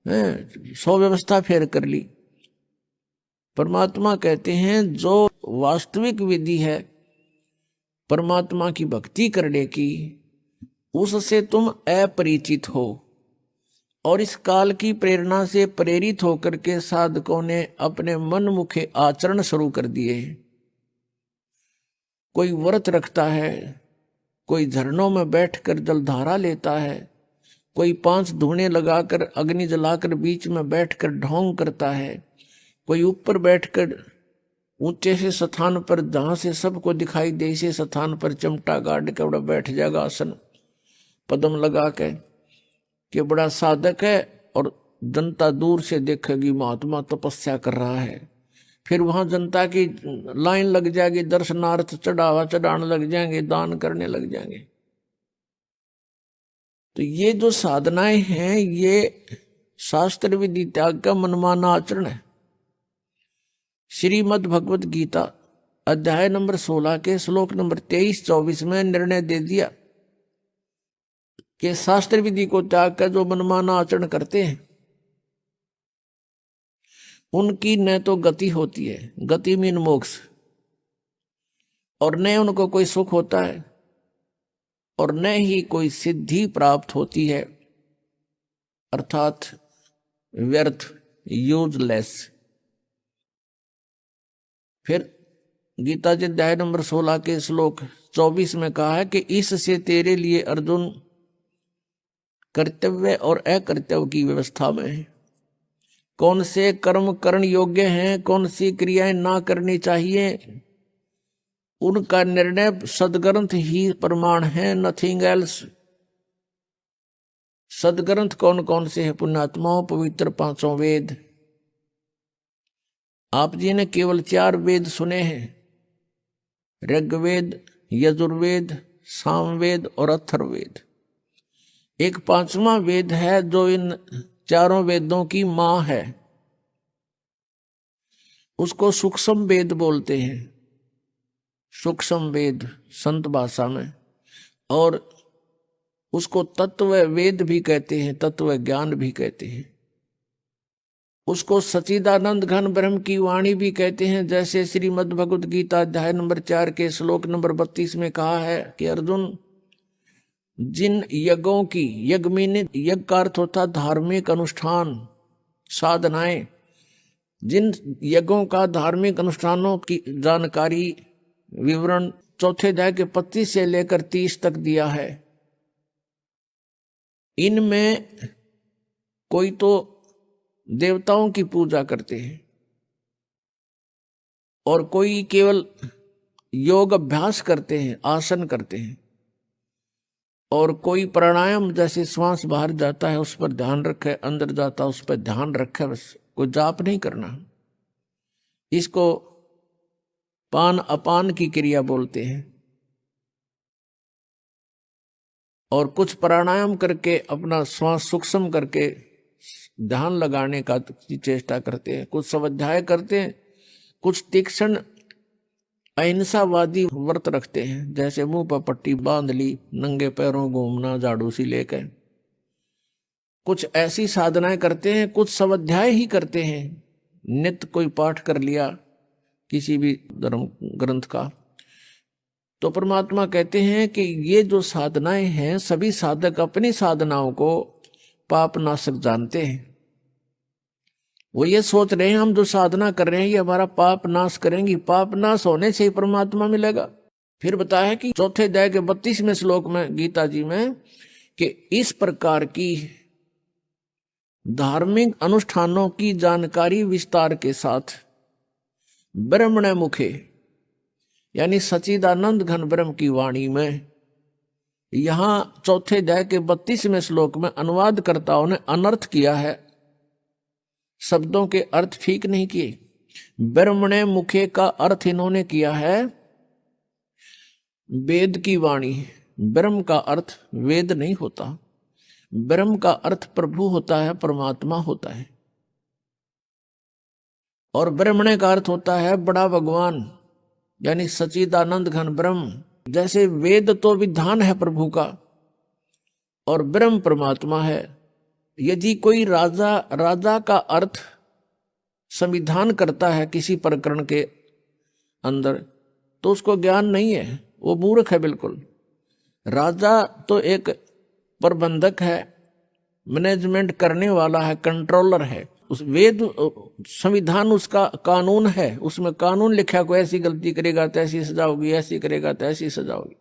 100 व्यवस्था फिर कर ली। परमात्मा कहते हैं जो वास्तविक विधि है परमात्मा की भक्ति करने की, उससे तुम अपरिचित हो, और इस काल की प्रेरणा से प्रेरित होकर के साधकों ने अपने मन मुखे आचरण शुरू कर दिए। कोई व्रत रखता है, कोई झरनों में बैठकर जलधारा लेता है, कोई 5 धूने लगाकर अग्नि जलाकर बीच में बैठकर ढोंग करता है, कोई ऊपर बैठकर ऊंचे से स्थान पर जहां से सबको दिखाई दे इसे स्थान पर चिमटा गाड़ के बड़ा बैठ जाएगा, आसन पदम लगा के, कि बड़ा साधक है, और जनता दूर से देखेगी महात्मा तपस्या कर रहा है। फिर वहां जनता की लाइन लग जाएगी, दर्शनार्थ चढ़ावा चढ़ाने लग जाएंगे, दान करने लग जाएंगे। तो ये जो साधनाएं हैं ये शास्त्र विधि त्याग का मनमाना आचरण है। श्रीमद् भगवत गीता अध्याय नंबर 16 के श्लोक नंबर 23-24 में निर्णय दे दिया कि शास्त्र विधि को त्याग कर जो मनमाना आचरण करते हैं उनकी न तो गति होती है, गति मीन मोक्ष, और न उनको कोई सुख होता है, और न ही कोई सिद्धि प्राप्त होती है, अर्थात व्यर्थ, यूजलेस। फिर गीता जी अध्याय नंबर 16 के श्लोक 24 में कहा है कि इससे तेरे लिए अर्जुन कर्तव्य और अकर्तव्य की व्यवस्था में है, कौन से कर्म करण योग्य हैं, कौन सी क्रियाएं ना करनी चाहिए, उनका निर्णय सदग्रंथ ही प्रमाण है, नथिंग एल्स। सदग्रंथ कौन कौन से हैं? पुण्यात्माओं, पवित्र 5 वेद। आप जी ने केवल 4 वेद सुने हैं, ऋग्वेद, यजुर्वेद, सामवेद और अथर्ववेद। एक 5वां वेद है जो इन 4 वेदों की मां है, उसको सूक्ष्म वेद बोलते हैं, सूक्ष्म वेद संत भाषा में, और उसको तत्व वेद भी कहते हैं, तत्व ज्ञान भी कहते हैं। उसको सच्चिदानंद घन ब्रह्म की वाणी भी कहते हैं, जैसे श्रीमद् भगवत गीता अध्याय नंबर 4 के श्लोक नंबर 32 में कहा है कि अर्जुन, जिन यज्ञों की, यज्ञ में यज्ञ का अर्थ होता धार्मिक अनुष्ठान साधनाएं, जिन यज्ञों का धार्मिक अनुष्ठानों की जानकारी विवरण 4 अध्याय के 25 से लेकर 30 तक दिया है। इनमें कोई तो देवताओं की पूजा करते हैं, और कोई केवल योग अभ्यास करते हैं, आसन करते हैं, और कोई प्राणायाम जैसे श्वास बाहर जाता है उस पर ध्यान रखे, अंदर जाता है उस पर ध्यान रखे, बस कोई जाप नहीं करना। इसको पान अपान की क्रिया बोलते हैं। और कुछ प्राणायाम करके अपना श्वास सूक्ष्म करके ध्यान लगाने का चेष्टा करते हैं, कुछ स्वाध्याय करते हैं, कुछ तीक्ष्ण अहिंसावादी व्रत रखते हैं, जैसे मुंह पर पट्टी बांध ली, नंगे पैरों घूमना, झाड़ू सी लेकर। कुछ ऐसी साधनाएं करते हैं, कुछ स्वाध्याय ही करते हैं, नित्य कोई पाठ कर लिया किसी भी धर्म ग्रंथ का। तो परमात्मा कहते हैं कि ये जो साधनाएं हैं, सभी साधक अपनी साधनाओं को पाप नाशक जानते हैं, वो ये सोच रहे हैं हम जो साधना कर रहे हैं ये हमारा पाप नाश करेंगी, पाप नाश होने से ही परमात्मा मिलेगा। फिर बताया है कि चौथे अध्याय के 32वें श्लोक में गीता जी में कि इस प्रकार की धार्मिक अनुष्ठानों की जानकारी विस्तार के साथ ब्रह्मण मुखे यानी सच्चिदानंद घन ब्रह्म की वाणी में, यहां चौथे अध्याय के 32वें श्लोक में अनुवादकर्ताओं ने अनर्थ किया है, शब्दों के अर्थ ठीक नहीं किए। ब्रह्मणे मुखे का अर्थ इन्होंने किया है वेद की वाणी। ब्रह्म का अर्थ वेद नहीं होता, ब्रह्म का अर्थ प्रभु होता है, परमात्मा होता है। और ब्रह्मणे का अर्थ होता है बड़ा भगवान यानी सच्चिदानंद घन ब्रह्म। जैसे वेद तो विधान है प्रभु का और ब्रह्म परमात्मा है। यदि कोई राजा का अर्थ संविधान करता है किसी प्रकरण के अंदर तो उसको ज्ञान नहीं है, वो मूर्ख है बिल्कुल। राजा तो एक प्रबंधक है, मैनेजमेंट करने वाला है, कंट्रोलर है। उस वेद संविधान उसका कानून है, उसमें कानून लिखा कोई ऐसी गलती करेगा तो ऐसी सजा होगी, ऐसी करेगा तो ऐसी सजा होगी।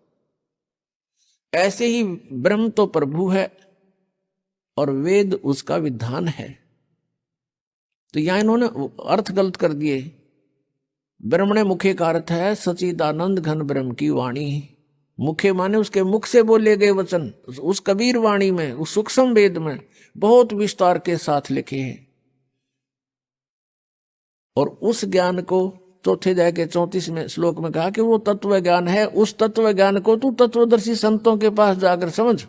ऐसे ही ब्रह्म तो प्रभु है और वेद उसका विधान है। तो यहां इन्होंने अर्थ गलत कर दिए। ब्रह्मणे मुखे का अर्थ है सच्चिदानंद घन ब्रह्म की वाणी। मुखे माने उसके मुख से बोले गए वचन। उस कबीर वाणी में, उस सूक्ष्म वेद में बहुत विस्तार के साथ लिखे हैं। और उस ज्ञान को चौथे अध्याय के 34वें श्लोक में कहा कि वो तत्व ज्ञान है। उस तत्व ज्ञान को तू तत्वदर्शी संतों के पास जाकर समझ।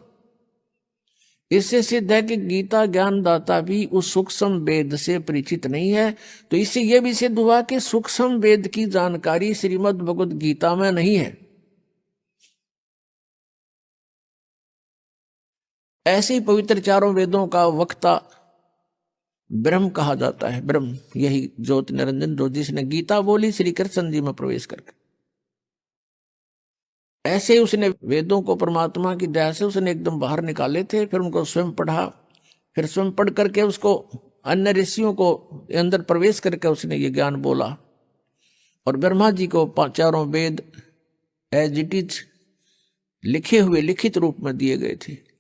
इससे सिद्ध है कि गीता ज्ञानदाता भी उस सूक्ष्म वेद से परिचित नहीं है। तो इससे यह भी सिद्ध हुआ कि सूक्ष्म वेद की जानकारी श्रीमद् भगवद गीता में नहीं है। ऐसे ही पवित्र चारों वेदों का वक्ता ब्रह्म कहा जाता है। ब्रह्म यही ज्योति निरंजन जो जिसने गीता बोली श्री कृष्ण जी में प्रवेश करके। ऐसे ही उसने वेदों को परमात्मा की दया से उसने एकदम बाहर निकाले थे, फिर उनको स्वयं पढ़ा, फिर स्वयं पढ़ करके उसको अन्य ऋषियों को अंदर प्रवेश करके उसने ये ज्ञान बोला। और ब्रह्मा जी को चारों वेद एज इट इज लिखे हुए लिखित रूप में दिए गए थे।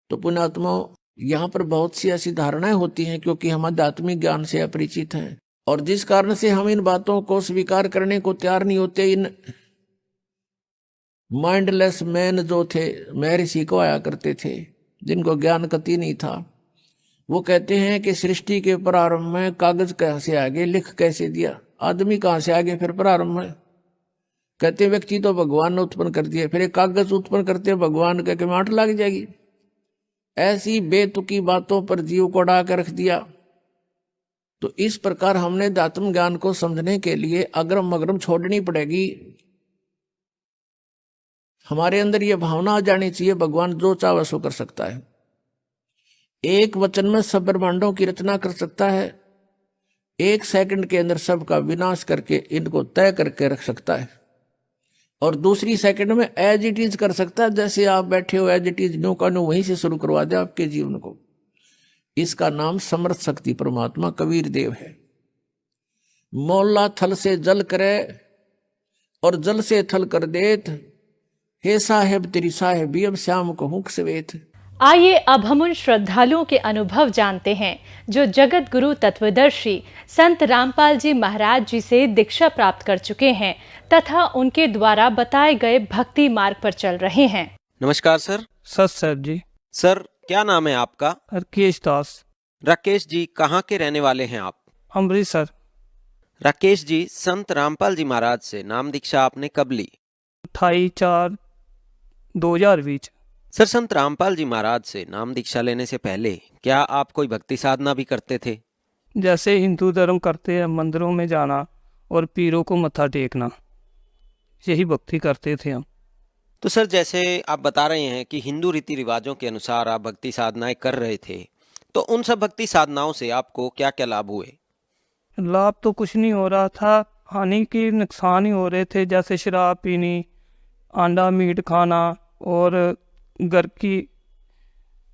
तो पुण्यात्माओं, यहाँ पर बहुत सी ऐसी धारणाएं होती हैं क्योंकि हम आध्यात्मिक ज्ञान से अपरिचित हैं और जिस कारण से हम इन बातों को स्वीकार करने को तैयार नहीं होते। इन माइंडलेस मैन जो थे, महर्षि को आया करते थे जिनको ज्ञान कति नहीं था, वो कहते हैं कि सृष्टि के प्रारंभ में कागज कहां से आगे, लिख कैसे दिया, आदमी कहां से आगे फिर प्रारंभ में। कहते व्यक्ति तो भगवान ने उत्पन्न कर दिया, फिर एक कागज उत्पन्न करते भगवान कहके माठ लग जाएगी। ऐसी बेतुकी बातों पर जीव को उड़ा कर रख दिया। तो इस प्रकार हमने आत्म ज्ञान को समझने के लिए अग्रम मग्रम छोड़नी पड़ेगी। हमारे अंदर यह भावना आ जानी चाहिए भगवान जो चाहे सो कर सकता है। एक वचन में सब ब्रह्मांडों की रचना कर सकता है, एक सेकंड के अंदर सबका विनाश करके इनको तय करके रख सकता है, और दूसरी सेकंड में एज इट इज कर सकता है। जैसे आप बैठे हो एज इट इज न्यू का न्यू वहीं से शुरू करवा दे आपके जीवन को। इसका नाम समर्थ शक्ति परमात्मा कबीर देव है। मोला थल से जल करे और जल से थल कर देत, हे साहेब तेरी साहेबी अब श्याम को हुक सवेत। आइए अब हम उन श्रद्धालुओं के अनुभव जानते हैं जो जगत गुरु तत्वदर्शी संत रामपाल जी महाराज जी से दीक्षा प्राप्त कर चुके हैं तथा उनके द्वारा बताए गए भक्ति मार्ग पर चल रहे हैं। नमस्कार सर। सर जी। सर क्या नाम है आपका? राकेश दास। राकेश जी कहाँ के रहने वाले हैं आप? अमृतसर। राकेश जी, संत रामपाल जी महाराज से नाम दीक्षा आपने कब ली? 28/4/2020। सर, संत रामपाल जी महाराज से नाम दीक्षा लेने से पहले क्या आप कोई भक्ति साधना भी करते थे? जैसे हिंदू धर्म करते हैं, मंदिरों में जाना और पीरों को मत्था टेकना, यही भक्ति करते थे हम। तो सर, जैसे आप बता रहे हैं कि हिंदू रीति रिवाजों के अनुसार आप भक्ति साधनाएं कर रहे थे, तो उन सब भक्ति साधनाओं से आपको क्या क्या लाभ हुए? लाभ तो कुछ नहीं हो रहा था, हानि के नुकसान ही हो रहे थे। जैसे शराब पीनी, अंडा मीट खाना, और घर की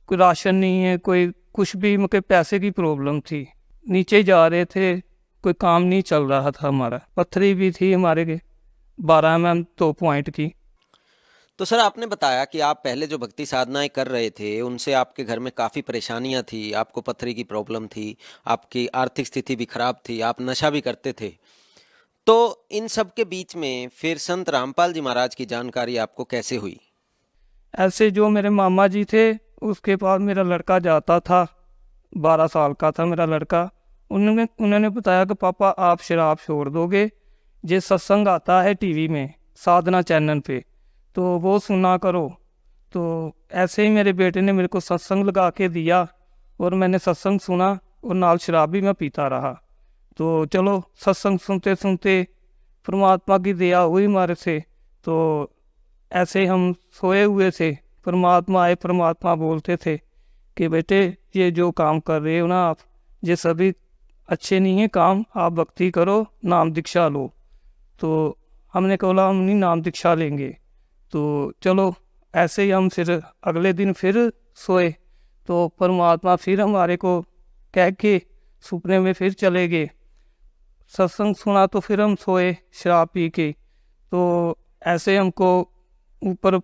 राशन नहीं है, कोई कुछ भी मुझे पैसे की प्रॉब्लम थी, नीचे जा रहे थे, कोई काम नहीं चल रहा था हमारा, पत्थरी भी थी हमारे के 12 mm 2 पॉइंट की। तो सर आपने बताया कि आप पहले जो भक्ति साधनाएं कर रहे थे उनसे आपके घर में काफ़ी परेशानियां थी, आपको पथरी की प्रॉब्लम थी, आपकी आर्थिक स्थिति भी खराब थी, आप नशा भी करते थे। तो इन सब के बीच में फिर संत रामपाल जी महाराज की जानकारी आपको कैसे हुई? ऐसे जो मेरे मामा जी थे उसके पास मेरा लड़का जाता था, 12 साल का था मेरा लड़का। उन्होंने बताया कि पापा आप शराब छोड़ दोगे, ये सत्संग आता है टीवी में साधना चैनल पे, तो वो सुना करो। तो ऐसे ही मेरे बेटे ने मेरे को सत्संग लगा के दिया और मैंने सत्संग सुना और नाल शराब भी मैं पीता रहा। तो चलो सत्संग सुनते सुनते परमात्मा की दया हुई हमारे से। तो ऐसे हम सोए हुए थे, परमात्मा आए, परमात्मा बोलते थे कि बेटे ये जो काम कर रहे हो ना आप, ये सभी अच्छे नहीं है काम, आप भक्ति करो, नाम दीक्षा लो। तो हमने कहा हम नहीं नाम दीक्षा लेंगे। तो चलो ऐसे ही हम फिर अगले दिन फिर सोए, तो परमात्मा फिर हमारे को कह के सपने में फिर चले गए। सत्संग सुना तो फिर हम सोए शराब पी के। तो ऐसे हमको ऊपर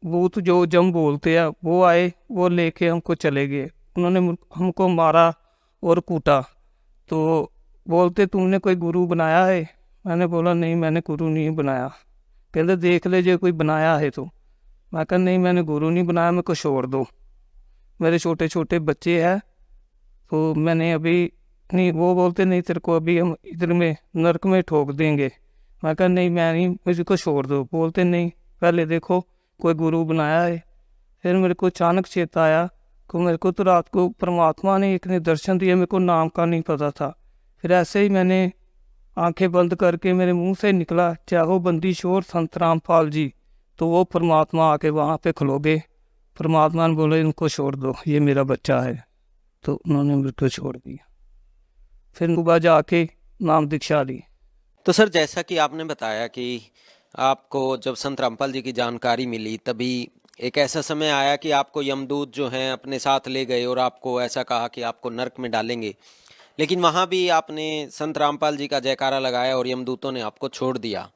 भूत जो जम बोलते हैं वो आए, वो लेके हमको चले गए। उन्होंने हमको मारा और कूटा। तो बोलते तुमने कोई गुरु बनाया है? मैंने बोला नहीं मैंने गुरु नहीं बनाया। कहते देख ले जो कोई बनाया है तो। मैं कहा नहीं मैंने गुरु नहीं बनाया, मेरे को छोड़ दो, मेरे छोटे छोटे बच्चे हैं तो मैंने अभी नहीं। वो बोलते नहीं तेरे को अभी हम इधर में नरक में ठोक देंगे। मैं कहा नहीं मैं नहीं, मुझे को छोड़ दो। बोलते नहीं पहले देखो कोई गुरु बनाया है। फिर मेरे को अचानक चेता आया कि मेरे को तो रात को परमात्मा ने एक ने दर्शन दिया, मेरे को नाम का नहीं पता था। फिर ऐसे ही मैंने आंखें बंद करके मेरे मुंह से निकला चाहो बंदी शोर संत रामपाल जी। तो वो परमात्मा आके वहाँ पे खलो गए। परमात्मा ने बोले इनको छोड़ दो, ये मेरा बच्चा है। तो उन्होंने मेरे को छोड़ दिया। फिर सुबह जाके नाम दीक्षा ली। तो सर जैसा कि आपने बताया कि आपको जब संत रामपाल जी की जानकारी मिली तभी एक ऐसा समय आया कि आपको यमदूत जो हैं अपने साथ ले गए और आपको ऐसा कहा कि आपको नरक में डालेंगे, लेकिन वहाँ भी आपने संत रामपाल जी का जयकारा लगाया और यमदूतों ने आपको छोड़ दिया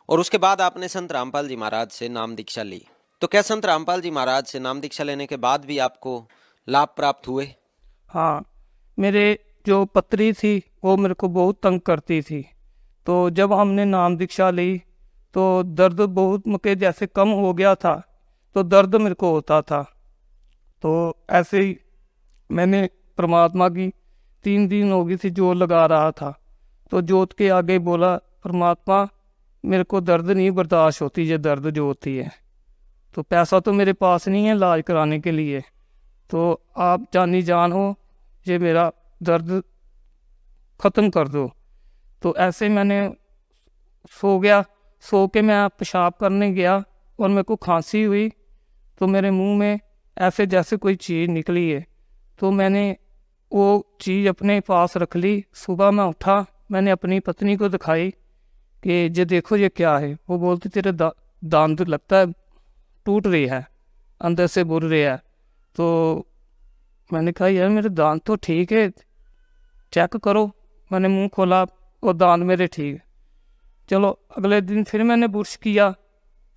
और उसके बाद आपने संत रामपाल जी महाराज से नाम दीक्षा ली। तो क्या संत रामपाल जी महाराज से नाम दीक्षा लेने के बाद भी आपको लाभ प्राप्त हुए? हाँ, मेरे जो पत्री थी वो मेरे को बहुत तंग करती थी। तो जब हमने नाम दीक्षा ली तो दर्द बहुत मुझे जैसे कम हो गया था, तो दर्द मेरे को होता था। तो ऐसे ही मैंने परमात्मा की 3 दिन हो गई थी जोत लगा रहा था। तो जोत के आगे बोला परमात्मा मेरे को दर्द नहीं बर्दाश्त होती, ये दर्द जो होती है। तो पैसा तो मेरे पास नहीं है इलाज कराने के लिए, तो आप जानी जान हो, ये मेरा दर्द ख़त्म कर दो। तो ऐसे मैंने सो गया। सो के मैं पेशाब करने गया और मेरे को खांसी हुई। तो मेरे मुंह में ऐसे जैसे कोई चीज़ निकली है। तो मैंने वो चीज़ अपने पास रख ली। सुबह मैं उठा, मैंने अपनी पत्नी को दिखाई कि ये देखो ये क्या है। वो बोलती तेरे दांत लगता है टूट रही है, अंदर से बुर रही है। तो मैंने कहा यार मेरे दांत तो ठीक है, चेक करो। मैंने मुंह खोला और दांत मेरे ठीक। चलो अगले दिन फिर मैंने बुर्श किया,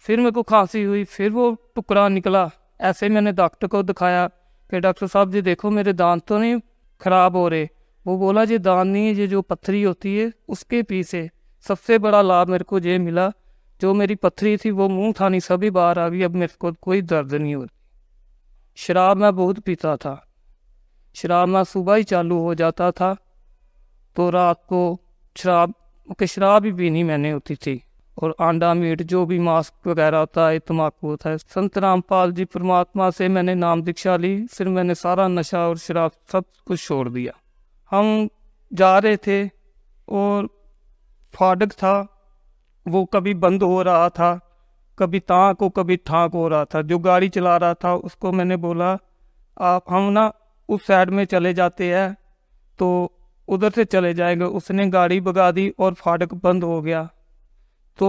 फिर मेरे को खांसी हुई, फिर वो टुकड़ा निकला। ऐसे मैंने डॉक्टर को दिखाया कि डॉक्टर साहब जी देखो मेरे दांत तो नहीं ख़राब हो रहे। वो बोला ये दांत नहीं है, ये जो पत्थरी होती है उसके पीछे। सबसे बड़ा लाभ मेरे को ये मिला, जो मेरी पत्थरी थी वो मुंह था नहीं सभी बाहर आ गई, अब मेरे को कोई दर्द नहीं होती। शराब मैं बहुत पीता था, शराब मैं सुबह ही चालू हो जाता था तो रात को शराब ही पीनी मैंने होती थी। और अंडा मीट जो भी मांस वगैरह होता है, तम्बाकू होता है। संत रामपाल जी परमात्मा से मैंने नाम दीक्षा ली, फिर मैंने सारा नशा और शराब सब कुछ छोड़ दिया। हम जा रहे थे और फाटक था, वो कभी बंद हो रहा था, कभी तां को कभी ठाक हो रहा था। जो गाड़ी चला रहा था उसको मैंने बोला आप हम ना उस साइड में चले जाते हैं तो उधर से चले जाएंगे। उसने गाड़ी भगा दी और फाटक बंद हो गया। तो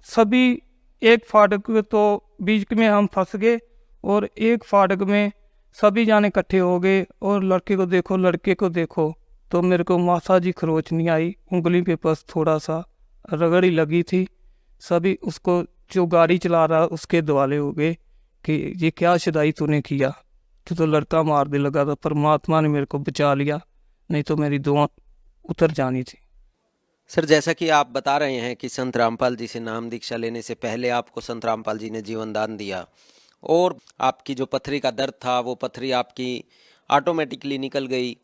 सभी एक फाटक तो बीच में हम फंस गए और एक फाटक में सभी जाने इकट्ठे हो गए और लड़के को देखो लड़के को देखो। तो मेरे को मासाजी खरोच नहीं आई, उंगली पे बस थोड़ा सा रगड़ी लगी थी। सभी उसको जो गाड़ी चला रहा उसके दुआले हो गए कि ये क्या शुदाई तूने किया, तो लड़का मारने लगा था। परमात्मा ने मेरे को बचा लिया, नहीं तो मेरी दुआ उतर जानी थी। सर, जैसा कि आप बता रहे हैं कि संत रामपाल जी से नाम दीक्षा लेने से पहले आपको संत रामपाल जी ने जीवन दान दिया और आपकी जो पथरी का दर्द था वो पथरी आपकी ऑटोमेटिकली निकल गई।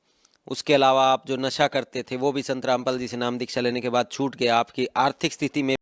उसके अलावा आप जो नशा करते थे वो भी संत रामपाल जी से नाम दीक्षा लेने के बाद छूट गया। आपकी आर्थिक स्थिति में